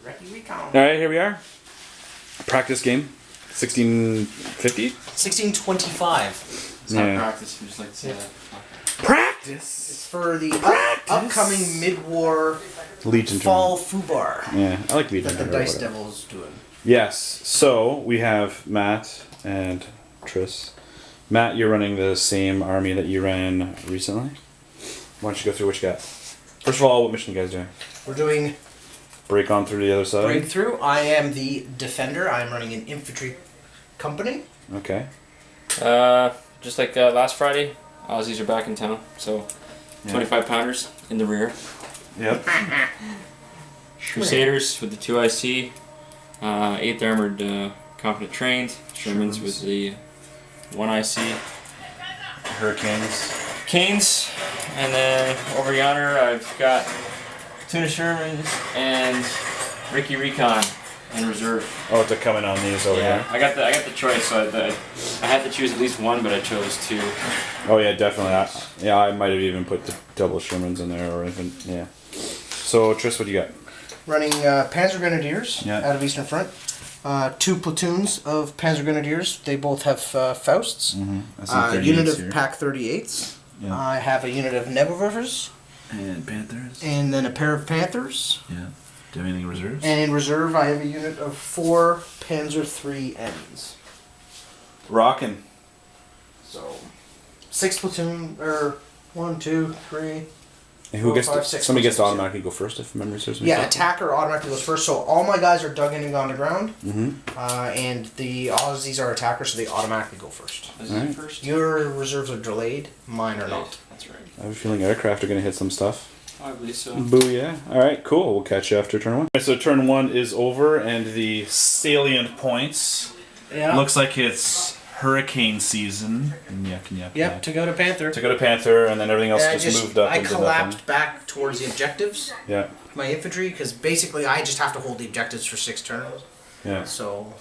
Alright, here we are. Practice game. 1650? 1625. It's not practice, we just like to say that. Practice? It's for the upcoming mid-war Legion fall foobar Yeah, I like Legion that the Dice Devil's doing. Yes, so we have Matt and Triss. Matt, you're running the same army that you ran recently. Why don't you go through what you got? First of all, what mission you guys doing? We're doing Break on through to the other side? Breakthrough. I am the defender. I'm running an infantry company. Okay. Just like last Friday, Aussies are back in town, so 25 pounders in the rear. Yep. Crusaders with the 2 IC, 8th Armored Confident Trained, Shermans with the 1 IC. Hurricanes. Canes, and then over yonder I've got Tuna Shermans and Ricky Recon in reserve. Oh, to come in on these over here. I got the choice, so I had to choose at least one, but I chose 2. Oh yeah, definitely. I might have even put the double Shermans in there or even yeah. So Triss, what do you got? Running Panzer Grenadiers out of Eastern Front. 2 platoons of Panzer Grenadiers. They both have Fausts. A unit of Pack 38s. Yeah. I have a unit of Nebelwerfers. And Panthers. And then a pair of Panthers. Yeah. Do you have anything in reserves? And in reserve, I have a unit of 4 Panzer 3Ns. Rockin'. So, 6 platoon, or 1, 2, 3. And who 4, gets 5, 6 somebody gets to platoons, automatically go first if memory serves me? Yeah, attacker automatically goes first. So all my guys are dug in and gone to ground. Mm-hmm. And the Aussies are attackers, so they automatically go first. Right. First? Your reserves are delayed. Mine are not. That's right. I have a feeling aircraft are going to hit some stuff. I believe so. Booyah. Alright, cool. We'll catch you after turn 1. So turn 1 is over, and the salient points. Yeah. Looks like it's hurricane season. Yep, to go to Panther. To go to Panther, and then everything else just moved up. I into collapsed nothing. back towards the objectives. Yeah. My infantry, because basically I just have to hold the objectives for 6 turns. Yeah. So,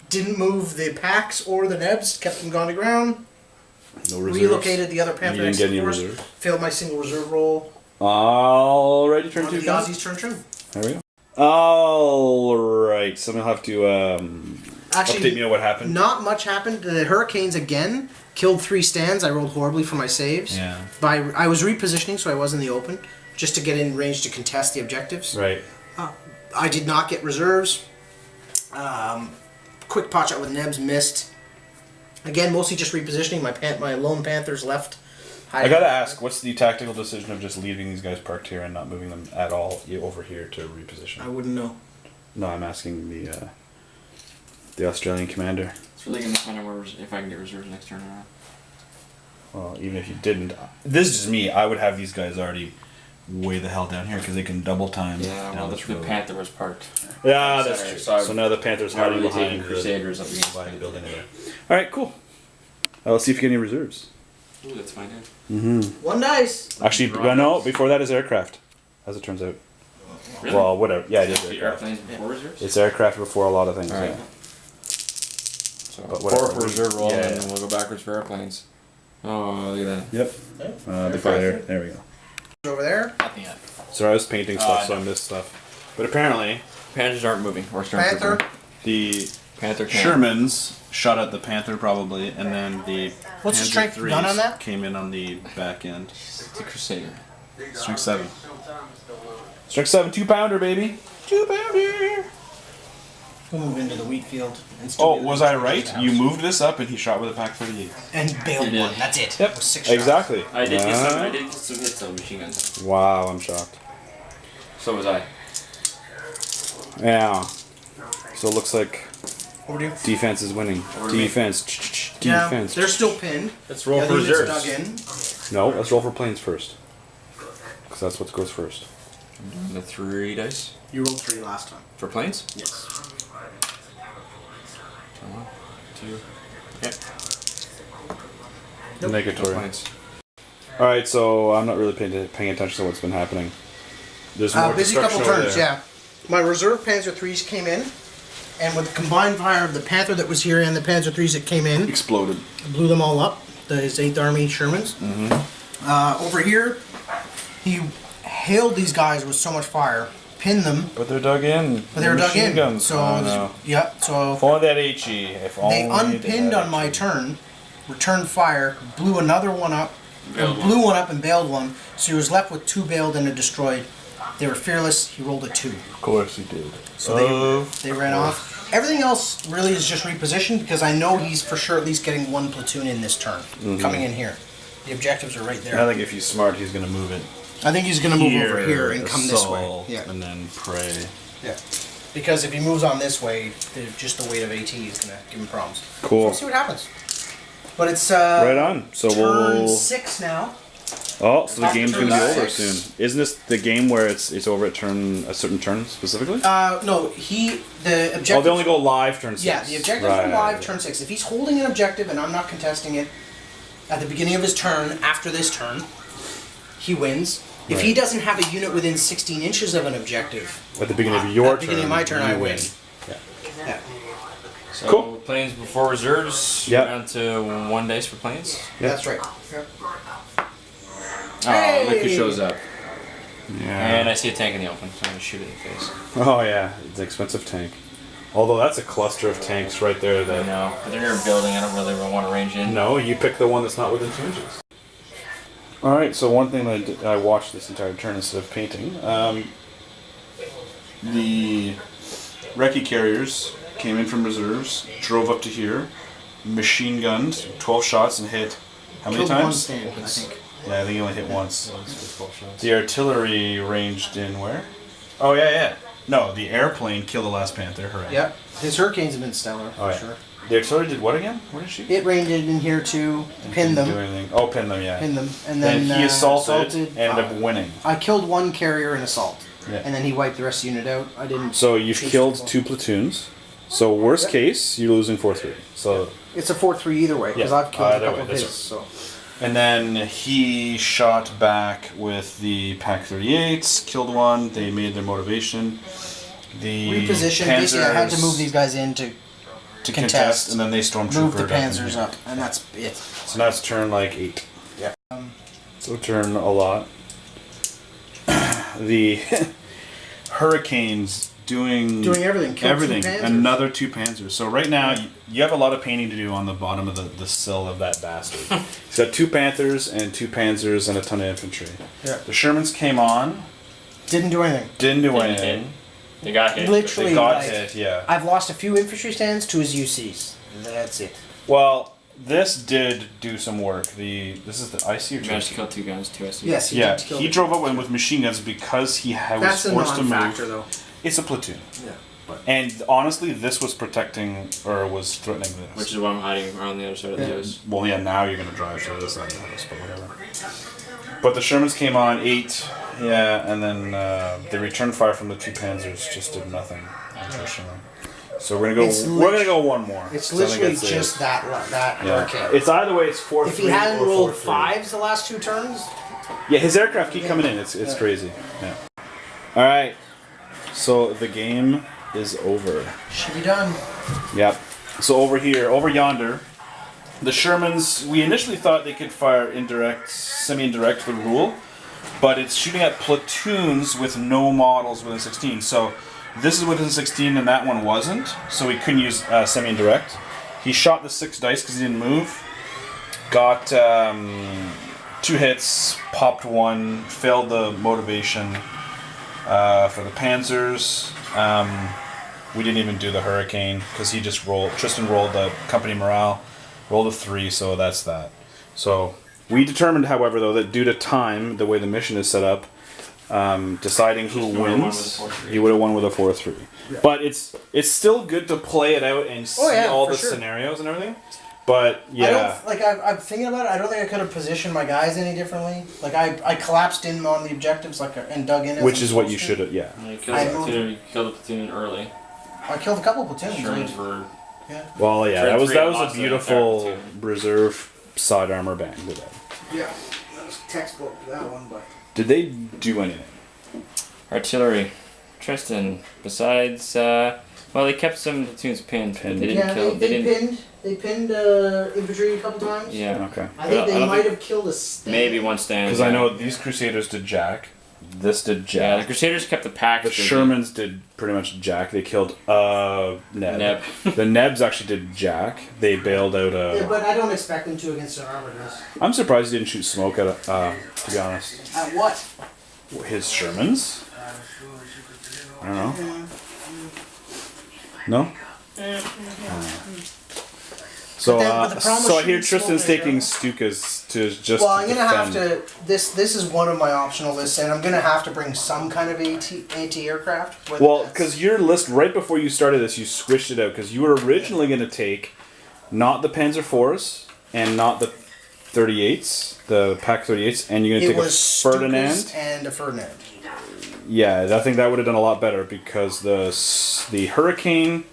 didn't move the packs or the nebs, kept them gone to ground. No reserves. Relocated the other Panther. You didn't get any force, reserves. failed my single reserve roll. Alrighty, turn 2. The Aussies turn 2. There we go. Alright, so I'll have to Actually, update me on what happened. Not much happened. The Hurricanes again killed 3 stands. I rolled horribly for my saves. Yeah. I was repositioning, so I was in the open, just to get in range to contest the objectives. Right. I did not get reserves. Quick pot shot with nebs, missed. Again, mostly just repositioning. My lone Panthers left. I gotta ask, what's the tactical decision of just leaving these guys parked here and not moving them at all over here to reposition? I wouldn't know. No, I'm asking the Australian commander. It's really going to depend on if I can get reserves next turn or not. Well, even if you didn't, this is just me. I would have these guys already way the hell down here because they can double time. Yeah, well, the Panther was parked. Yeah, that's Center, true. so So now the Panthers Not hiding really behind taking Crusaders up against behind the building there. All right, cool. Let's see if you get any reserves. Ooh, that's fine, dude. Mm-hmm. 1 dice. Actually, no. Before that is aircraft, as it turns out. Really? Well, whatever. Yeah, it is The aircraft. airplanes before reserves? It's aircraft before a lot of things. All right. Yeah. So, But 4 whatever. for reserve roll, Yeah, and yeah. then we'll go backwards for airplanes. Oh, look at that. Yep. The glider. There we go. Over there. Nothing yet. So I was painting stuff, so I missed stuff. But apparently, Panthers aren't moving. Or Panther. the Panther can't. Shermans shot at the Panther probably, and then the What's the Panzer strength threes gun on that? came in on the back end. The Crusader. Strength 7. Strength 7, 2-pounder, baby. 2-pounder. We'll move into the wheat field. And still Oh, be the was next I one right? to the You house. moved this up, and he shot with a pack 38. And bailed You one. did. That's it. Yep. It was 6 shots. Exactly. I did get some hits on machine guns. Wow, I'm shocked. So was I. Yeah. So it looks like Overdue. defense is winning. Over me. Defense. Yeah, Defense. they're still pinned. Let's roll The for other unit's reserves. dug in. No, let's roll for planes first. Because that's what goes first. The 3 dice. You rolled 3 last time. For planes? Yes. 1, 2. Okay. Nope. Negatory. Planes. Alright, so I'm not really paying attention to what's been happening. There's more Busy couple destruction over turns, there. yeah. My reserve Panzer 3s came in, and with the combined fire of the Panther that was here and the Panzer 3s that came in, Exploded. blew them all up. His 8th Army Shermans. Over here, he hailed these guys with so much fire, pin them. But they're dug in. But they were dug in. Guns. So, yeah, so... If only that HE. If only they unpinned on my turn, returned fire, blew another one up, blew one up and bailed one, so he was left with 2 bailed and a destroyed. They were fearless, he rolled a 2. Of course he did. So they ran off. Everything else really is just repositioned because I know he's for sure at least getting 1 platoon in this turn, coming in here. The objectives are right there. I think if he's smart, he's going to move it. I think he's going to move over here and come this way. Yeah. And then pray. Yeah. Because if he moves on this way, just the weight of AT is going to give him problems. Cool. So we'll see what happens. But it's right on. So turn 6 now. Oh, so the game's going to be over soon. Isn't this the game where it's over at a certain turn specifically? No, the objective. Oh, they only go live turn 6. Yeah, the objectives are live turn 6. If he's holding an objective and I'm not contesting it at the beginning of his turn, after this turn, he wins. If he doesn't have a unit within 16 inches of an objective, at the beginning of your turn, at the beginning of my turn, I win. Yeah. So cool. Planes before reserves. Yep. Down to 1 dice for planes. Yep. That's right. Yep. Oh, look who shows up. Yeah. And I see a tank in the open, so I'm going to shoot it in the face. Oh yeah, it's an expensive tank. Although that's a cluster of tanks right there I that... know, but they're near a building, I don't really want to range in. No, you pick the one that's not within 2 inches. Alright, so one thing that I watched this entire turn instead of painting, the recce carriers came in from reserves, drove up to here, machine gunned, 12 shots and hit how many times? One stand, I think. Yeah, I think he only hit once. The artillery ranged in where? Oh, yeah. No, the airplane killed the last Panther. Hooray. Yep. His hurricanes have been stellar, for sure. The artillery did what again? What did she? It ranged in here to pin them. Do anything. Oh, pin them, yeah. Pin them. And then he assaulted, ended up winning. I killed 1 carrier in assault. Yeah. And then he wiped the rest of the unit out. I didn't. So you've killed 2 platoons. So worst case, you're losing 4-3. So it's a 4-3 either way, because I've killed a couple of his. Right. So. And then he shot back with the Pack 38s, killed 1. They made their motivation. The reposition. Basically, I had to move these guys in to contest, and then they stormtroopered. Move the Panzers up, and that's it. So now it's turn like 8. Yeah. So turn a lot. The Hurricanes doing everything. Everything. Another 2 Panzers. So right now you have a lot of painting to do on the bottom of the sill of that bastard. He's got 2 Panthers and 2 Panzers and a ton of infantry. Yeah. The Shermans came on. Didn't do anything. Didn't do anything. They got hit. Literally, they got hit. Yeah. I've lost a few infantry stands to his UCs. That's it. Well, this did do some work. This is the IC or He managed to kill 2 guns, 2 IC. Yes, he drove up with machine guns because he was forced to move. That's a non-factor, though. It's a platoon. Yeah. And honestly, this was protecting, or was threatening this. Which is why I'm hiding around the other side of the house. Well, yeah, now you're going to drive to the side of the house, but whatever. But the Shermans came on 8, and then the return fire from the 2 Panzers just did nothing, unfortunately. So we're gonna go 1 more. It's literally just that hurricane. It's either way. It's 4-3. If he hadn't rolled 5s the last 2 turns. Yeah, his aircraft keep coming in. It's crazy. Yeah. All right. So the game is over. Should be done. Yep. So over yonder, the Shermans, we initially thought they could fire indirect, semi-indirect with rule, but it's shooting at platoons with no models within 16. So this is within 16 and that one wasn't, so we couldn't use semi-indirect. He shot the 6 dice because he didn't move. Got 2 hits, popped 1, failed the motivation for the Panzers. We didn't even do the Hurricane because he just rolled. Tristan rolled the company morale, rolled a 3, so that's that. So we determined, however, though, that due to time, the way the mission is set up, deciding who wins, he would have won with a 4-3. Yeah. But it's still good to play it out and see all the scenarios and everything. But yeah, I'm thinking about it. I don't think I could have positioned my guys any differently. Like I collapsed in on the objectives and dug in. Which is what you should have. Yeah. You killed the platoon early. I killed a couple platoons. Shermans were. Yeah. Well, yeah, that was a beautiful reserve side armor band. Yeah, that was textbook that one, but. Did they do anything? Artillery. Tristan, besides, they kept some platoons pinned. They didn't kill. They pinned infantry a couple times. Yeah. Okay. I think they might have killed a stand. Maybe 1 stand. Because I know these Crusaders did Jack. This did Yeah, the jack. Crusaders kept the pack. The Shermans did pretty much jack. They killed Neb. Neb. The Nebs actually did jack. They bailed out Yeah, but I don't expect them to against an armor dress. I'm surprised he didn't shoot smoke at to be honest. At what? His Shermans? I don't know. No? So, but the problem with so I hear shooting Tristan's smoke, taking right? Stukas to just Well, I'm gonna have defend. to. This is one of my optional lists, and I'm gonna have to bring some kind of anti-aircraft. whether Well, that's- because your list right before you started this, you switched it out because you were originally going to take not the Panzer IVs and not the 38s, the Pack 38s, and you're going to it take a was Ferdinand. Stukas and a Ferdinand. Yeah, I think that would have done a lot better because the Hurricane.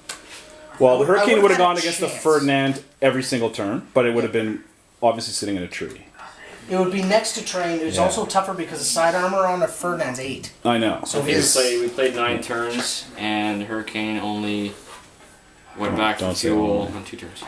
Well, the I Hurricane would've would have had a gone against the chance. Ferdinand every single turn, but it would have been obviously sitting in a tree. It would be next to train. It was Yeah. also tougher because the side armor on a Ferdinand's 8. I know. So We his played 9 turns, and the Hurricane only went back to don't say fuel only. on 2 turns.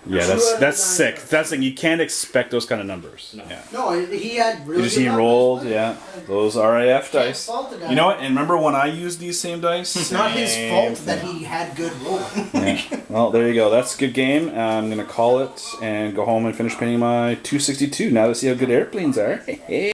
Yeah, that's sick. That's like you can't expect those kind of numbers. No. Yeah. no, he had really. You just good see him numbers, rolled, but yeah. Those RAF can't dice. fault the guy. You know what? And remember when I used these same dice? It's not his fault that he had good rolling. Yeah. Well, there you go. That's a good game. I'm gonna call it and go home and finish painting my 262 now to see how good airplanes are.